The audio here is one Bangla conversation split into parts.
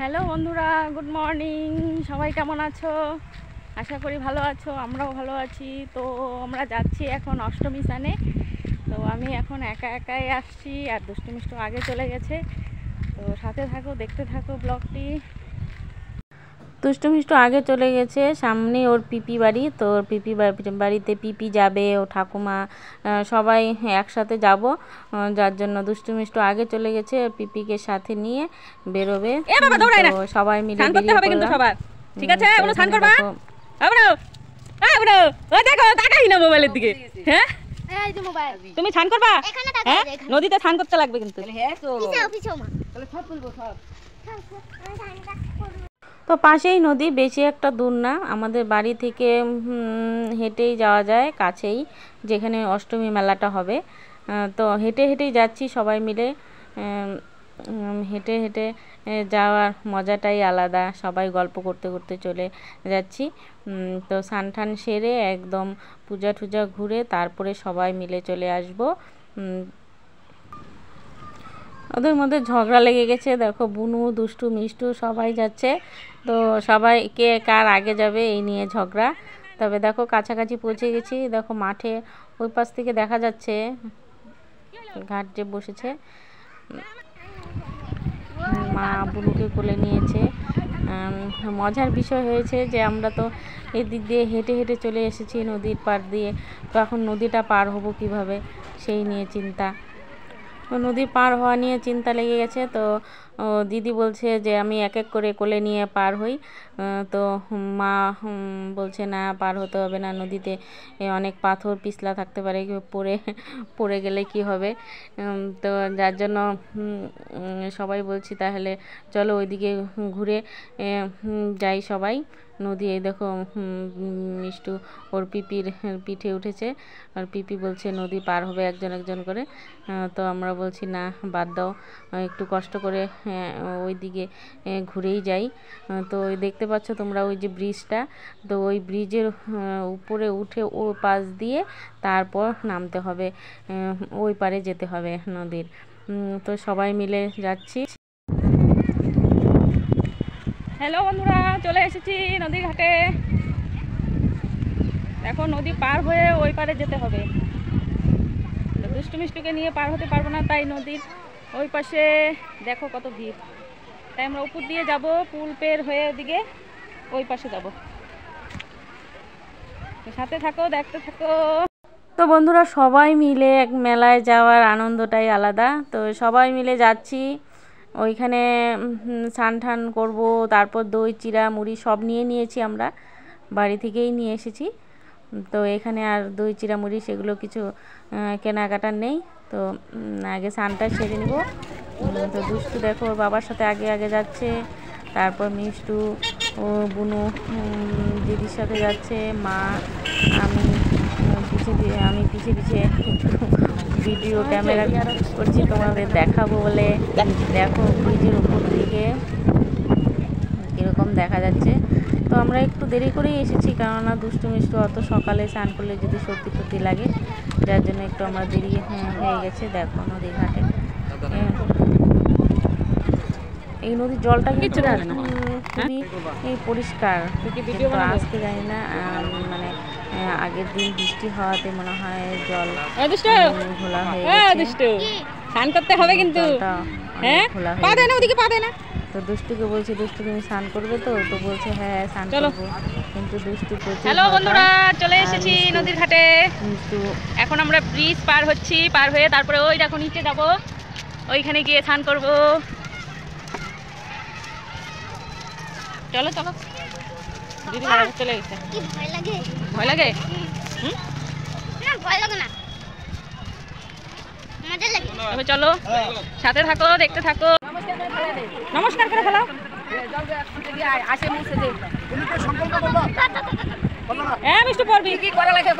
হ্যালো বন্ধুরা, গুড মর্নিং। সবাই কেমন আছো? আশা করি ভালো আছো, আমরাও ভালো আছি। তো আমরা যাচ্ছি এখন অষ্টমী স্নানে। তো আমি এখন একা একাই আসছি, আর দুষ্টু মিষ্টু আগে চলে গেছে। তো সাথে থাকো, দেখতে থাকো ব্লগটি। দুষ্টু মিষ্টু আগে চলে গেছে, সামনে ওর পিপি বাড়ি। তো ওর পিপি বাড়িতে পিপি যাবে, ও ঠাকুমা সবাই একসাথে যাব, যার জন্য দুষ্টু মিষ্টু আগে চলে গেছে। পিপিকে সাথে নিয়ে বেরোবে। সবাই মিলে বেরিয়ে পড়লাম। ঠিক আছে, বলো স্নান করবা। দেখো তাকাই না মোবাইলের দিকে। হ্যাঁ তুমি স্নান করবা? হ্যাঁ, নদীতে স্নান করতে লাগবে কিন্তু। তো পাশেই নদী, বেশি একটা দূর না, আমাদের বাড়ি থেকে হেঁটেই যাওয়া যায়, কাছেই, যেখানে অষ্টমী মেলাটা হবে। তো হেঁটে হেঁটেই যাচ্ছি সবাই মিলে। হেঁটে হেঁটে যাওয়ার মজাটাই আলাদা, সবাই গল্প করতে করতে চলে যাচ্ছি। তো স্নান টান সেরে একদম পূজা টুজা ঘুরে তারপরে সবাই মিলে চলে আসব। ওদের মধ্যে ঝগড়া লেগে গেছে, দেখো বুনু, দুষ্টু, মিষ্টু সবাই যাচ্ছে। তো সবাই কে কার আগে যাবে এই নিয়ে ঝগড়া। তবে দেখো কাছাকাছি পৌঁছে গেছি, দেখো মাঠে ওই পাশ থেকে দেখা যাচ্ছে ঘাট যে বসেছে। মা বুনুকে কোলে নিয়েছে। মজার বিষয় হয়েছে যে আমরা তো এদিক দিয়ে হেঁটে হেঁটে চলে এসেছি নদীর পাড় দিয়ে। তো এখন নদীটা পার হব কিভাবে, সেই নিয়ে চিন্তা। নদী পার হওয়া নিয়ে চিন্তা লেগে গেছে। তো দিদি বলছে যে আমি এক এক করে কোলে নিয়ে পার হই। তো মা বলছে না, পার হতে হবে না, নদীতে অনেক পাথর পিছলা থাকতে পারে, পড়ে গেলে কি হবে। তো যার জন্য সবাই বলছি তাহলে চলো ওইদিকে ঘুরে যাই সবাই। নদী, এই দেখো মিষ্টু ওর পিপির পিঠে উঠেছে, আর পিপি বলছে নদী পার হবে একজন একজন করে। তো আমরা বলছি না, বাদ দাও, একটু কষ্ট করে ওই দিকে ঘুরেই যাই। তো ওই দেখতে পাচ্ছ তোমরা ওই যে ব্রিজটা, তো ওই ব্রিজের উপরে উঠে ও পাশ দিয়ে তারপর নামতে হবে, ওই পারে যেতে হবে নদীর। তো সবাই মিলে যাচ্ছি। হ্যালো বন্ধুরা, চলে এসেছি নদীর ঘাটে। এখন নদী পার হয়ে ওই পারে যেতে হবে। দুষ্টু মিষ্টুকে নিয়ে পার হতে পারবো না, তাই নদীর ওই পাশে দেখো কত ভিড়। তাই আমরা উপর দিয়ে যাব, পুল পের হয়ে ওদিকে ওই পাশে যাব। সাথে থাকো, দেখতে থাকো। তো বন্ধুরা, সবাই মিলে এক মেলায় যাওয়ার আনন্দটাই আলাদা। তো সবাই মিলে যাচ্ছি, ওইখানে স্নান টান করবো, তারপর দই চিড়া মুড়ি সব নিয়ে নিয়েছি, আমরা বাড়ি থেকেই নিয়ে এসেছি। তো এখানে আর দই চিড়া মুড়ি সেগুলো কিছু কেনাকাটার নেই। তো আগে স্নানটা সেরে নেব। তো দুষ্টু দেখো ওর বাবার সাথে আগে আগে যাচ্ছে, তারপর মিষ্টু ও বুনু দিদির সাথে যাচ্ছে, মা, আমি পিছে পিছে ভিডিও ক্যামেরা করছি তোমাদের দেখাবো বলে। দেখো ব্রিজের উপর থেকে কীরকম দেখা যাচ্ছে। তো আমরা একটু দেরি করেই এসেছি, কেননা দুষ্টু মিষ্টু অত সকালে স্নান করলে যদি সত্যি সত্যি লাগে, যার জন্য একটু আমরা দেরি হয়ে গেছে। দেখো নদীর ঘাটে এই নদীর জলটা কিন্তু খুবই পরিষ্কার, কিন্তু আজকে জানি না, মানে আগের দিন বৃষ্টি হওয়াতে মনে হয় জল ঘোলা হয়ে গেছে। স্নান করতে হবে কিন্তু, তো দুষ্টুকে বলছি, দুষ্টু তুমি স্নান করবে? তো বলছে হ্যাঁ স্নান করবো, কিন্তু দুষ্টু হ্যালো বন্ধুরা, চলে এসেছি নদীর ঘাটে। এখন আমরা ব্রিজ পার হচ্ছি, পার হয়ে তারপরে ওই দেখো নিচে যাব, ওইখানে গিয়ে স্নান করবো। চলো চলো, দিদি চলে গেছে। ভয় লাগে? চলো সাথে থাকো, দেখতে থাকো। নমস্কার করে ফেলো। হ্যাঁ মিষ্টু পড়বি, কি করা লাগে?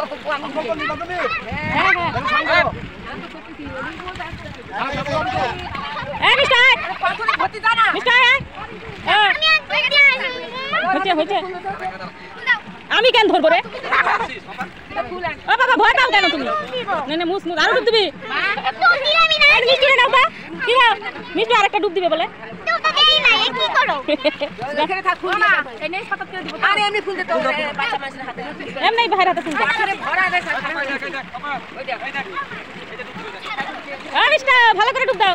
আমি কেন ধরবো রে? ও বাবা, ভয় পাও কেন তুমি? মুস আরো ডুব দিবি? মিষ্টু আরেকটা ডুব দিবে বলে। এমনি ভাইয়ের হাতে ফুল দাও। মিষ্টা ভালো করে ডুব দাও।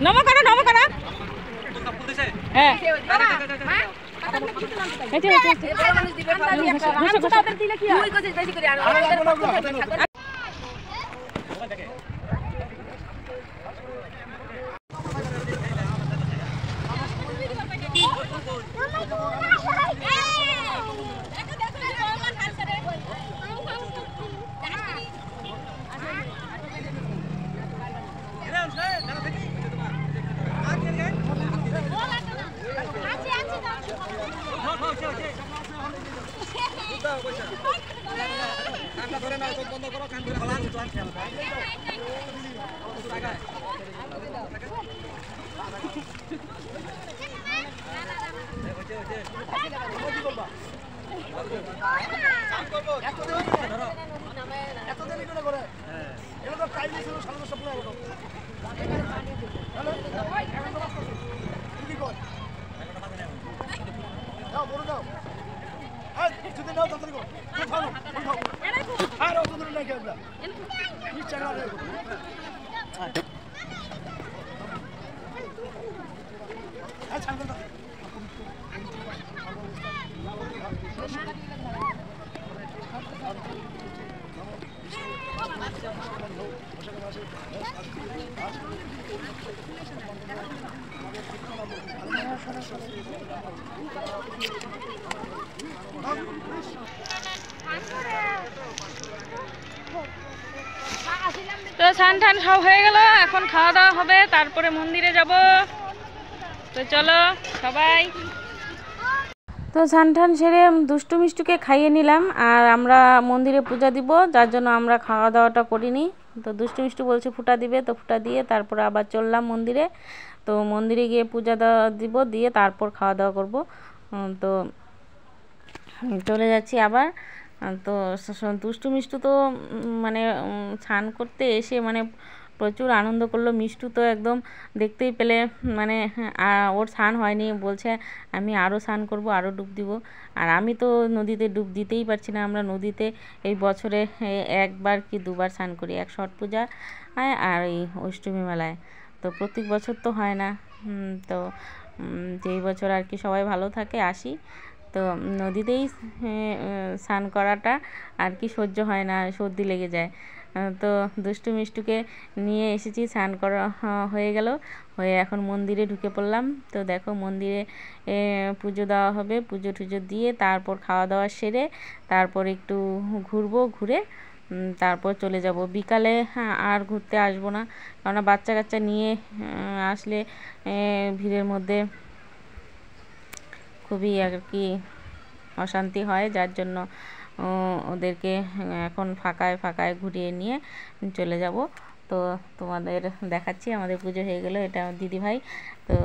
নমো করো হ্যাঁ তো স্নান টান সব হয়ে গেল, এখন খাওয়া দাওয়া হবে, তারপরে মন্দিরে যাব। তো চলো সবাই। তো স্নান টান সেরে দুষ্টু মিষ্টুকে খাইয়ে নিলাম, আর আমরা মন্দিরে পূজা দিব, যার জন্য আমরা খাওয়া দাওয়াটা করিনি। তো দুষ্টু মিষ্টু বলছে ফুটা দিবে, তো ফুটা দিয়ে তারপরে আবার চললাম মন্দিরে। তো মন্দিরে গিয়ে পূজা দিব, দিয়ে তারপর খাওয়া দাওয়া করব। তো চলে যাচ্ছি আবার। তো দুষ্টু মিষ্টু তো মানে স্নান করতে এসে মানে প্রচুর আনন্দ করলো। মিষ্টু তো একদম দেখতেই পেলে মানে ওর স্নান হয়নি, বলছে আমি আরও স্নান করব, আরও ডুব দিব। আর আমি তো নদীতে ডুব দিতেই পারছি না। আমরা নদীতে এই বছরে একবার কি দুবার স্নান করি, এক ছট পূজা আর এই অষ্টমী মেলায়। তো প্রত্যেক বছর তো হয় না। তো যেই বছর আর কি সবাই ভালো থাকে আসি। তো নদীতেই স্নান করাটা আর কি সহ্য হয় না, সর্দি লেগে যায়। তো দুষ্টু মিষ্টুকে নিয়ে এসেছি, স্নান করা হয়ে গেল, হয়ে এখন মন্দিরে ঢুকে পড়লাম। তো দেখো মন্দিরে পুজো দেওয়া হবে, পুজো টুজো দিয়ে তারপর খাওয়া দাওয়া সেরে তারপর একটু ঘুরবো, ঘুরে তারপর চলে যাব। বিকালে আর ঘুরতে আসবো না, কেননা বাচ্চা কাচ্চা নিয়ে আসলে ভিড়ের মধ্যে খুবই আর কি অশান্তি হয়, যার জন্য ওদেরকে এখন ফাঁকায় ফাঁকায় ঘুরিয়ে নিয়ে চলে যাব। তো তোমাদের দেখাচ্ছি, আমাদের পুজো হয়ে গেল। এটা দিদিভাই, তো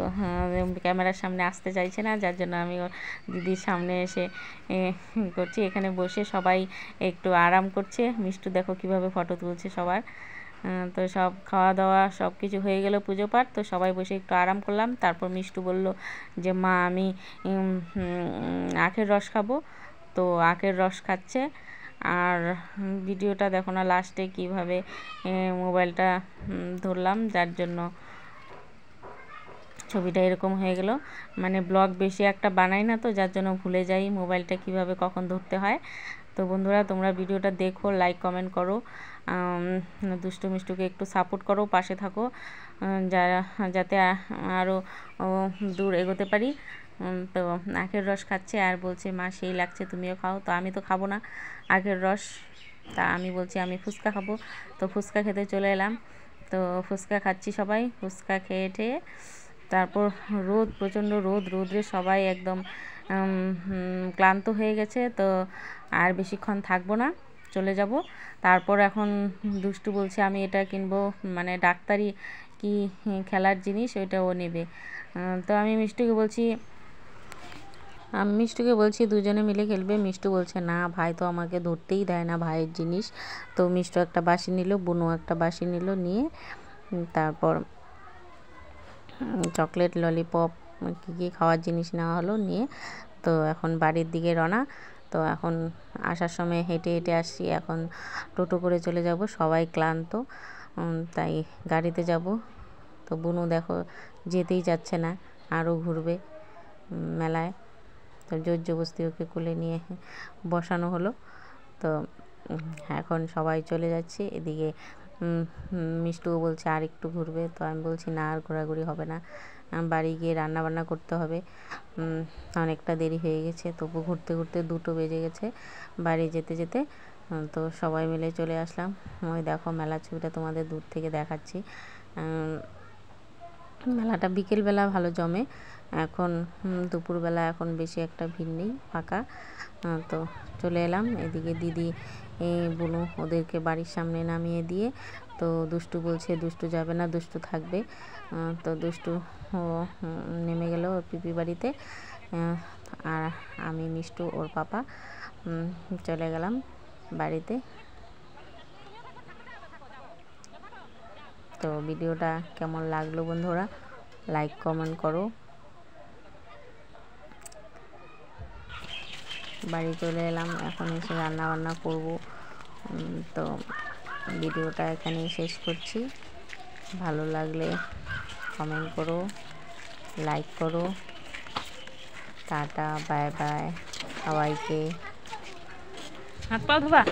ক্যামেরার সামনে আসতে চাইছে না, যার জন্য আমি দিদির সামনে এসে করছি। এখানে বসে সবাই একটু আরাম করছে। মিষ্টু দেখো কিভাবে ফটো তুলছে সবার। তো সব খাওয়া দাওয়া সব কিছু হয়ে গেল, পুজো পাঠ। তো সবাই বসে একটু আরাম করলাম। তারপর মিষ্টু বলল যে মা আমি আখের রস খাবো। তো আখের রস খাচ্ছে। আর ভিডিওটা দেখো না লাস্টে কিভাবে মোবাইলটা ধরলাম, যার জন্য ছবিটা এরকম হয়ে গেল। মানে ব্লগ বেশি একটা বানাই না, তো যার জন্য ভুলে যাই মোবাইলটা কিভাবে কখন ধরতে হয়। তো বন্ধুরা তোমরা ভিডিওটা দেখো, লাইক কমেন্ট করো, দুষ্টু মিষ্টুকে একটু সাপোর্ট করো, পাশে থাকো, যাতে আরও দূর এগোতে পারি। তো আখের রস খাচ্ছে আর বলছে মা সেই লাগছে, তুমিও খাও। তো আমি তো খাবো না আখের রস, তা আমি বলছি আমি ফুচকা খাবো। তো ফুচকা খেতে চলে এলাম। তো ফুচকা খাচ্ছি সবাই, ফুচকা খেয়ে ঠেয়ে তারপর রোদ, প্রচণ্ড রোদ্রে সবাই একদম ক্লান্ত হয়ে গেছে। তো আর বেশিক্ষণ থাকবো না, চলে যাব। তারপর এখন দুষ্টু বলছে আমি এটা কিনবো, মানে ডাক্তারি কি খেলার জিনিস, ওইটা ও নেবে। তো আমি মিষ্টুকে বলছি দুজনে মিলে খেলবে। মিষ্টু বলছে না ভাই তো আমাকে ধরতেই দেয় না ভাইয়ের জিনিস। তো মিষ্টু একটা বাঁশি নিল, বুনু একটা বাঁশি নিল, নিয়ে তারপর চকলেট, ললিপপ, কী কী খাওয়ার জিনিস নেওয়া হলো, নিয়ে তো এখন বাড়ির দিকে রওনা। তো এখন আসার সময় হেঁটে হেঁটে আসছি, এখন টোটো করে চলে যাব, সবাই ক্লান্ত, তাই গাড়িতে যাব। তো বুনু দেখো যেতেই যাচ্ছে না, আরও ঘুরবে মেলায়। তো জোর জবরদস্তি ওকে কোলে নিয়ে বসানো হলো। তো এখন সবাই চলে যাচ্ছে। এদিকে মিষ্টুও বলছে আর একটু ঘুরবে। তো আমি বলছি না, আর ঘোরাঘুরি হবে না, বাড়ি গিয়ে রান্নাবান্না করতে হবে, অনেকটা দেরি হয়ে গেছে। তবু ঘুরতে ঘুরতে 2টো বেজে গেছে বাড়ি যেতে যেতে। তো সবাই মিলে চলে আসলাম। ওই দেখো মেলার ছবিটা তোমাদের দূর থেকে দেখাচ্ছি। মেলাটা বিকেলবেলা ভালো জমে, এখন দুপুরবেলা এখন বেশি একটা ভিড় নেই, ফাঁকা। তো চলে এলাম। এদিকে দিদি বুনু ওদেরকে বাড়ির সামনে নামিয়ে দিয়ে, তো দুষ্টু বলছে দুষ্টু যাবে না, দুষ্টু থাকবে। তো দুষ্টু নেমে গেল ওর পিপি বাড়িতে, আর আমি, মিষ্টু, ওর পাপা চলে গেলাম বাড়িতে। তো ভিডিওটা কেমন লাগলো বন্ধুরা, লাইক কমেন্ট করো। বাড়ি চলে এলাম, এখন এসে রান্না বান্না করব। তো ভিডিওটা এখানেই শেষ করছি। ভালো লাগলে কমেন্ট করো, লাইক করো। টাটা, বাই বাই সবাইকে। হাত পা ধোবা।